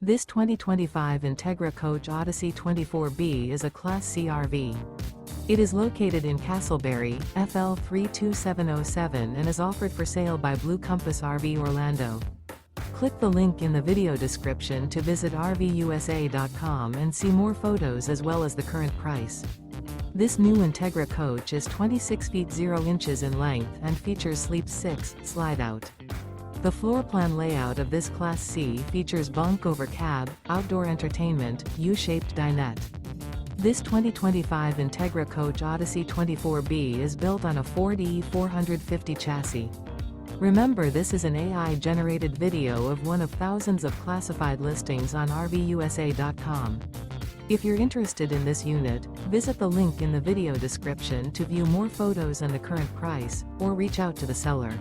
This 2025 Entegra Coach Odyssey 24B is a Class C RV. It is located in Casselberry, FL 32707 and is offered for sale by Blue Compass RV Orlando. Click the link in the video description to visit RVUSA.com and see more photos as well as the current price. This new Entegra Coach is 26 feet 0 inches in length and features Sleep 6 Slideout. The floor plan layout of this Class C features bunk over cab, outdoor entertainment, U-shaped dinette. This 2025 Entegra Coach Odyssey 24B is built on a Ford E450 chassis. Remember, this is an AI-generated video of one of thousands of classified listings on RVUSA.com. If you're interested in this unit, visit the link in the video description to view more photos and the current price, or reach out to the seller.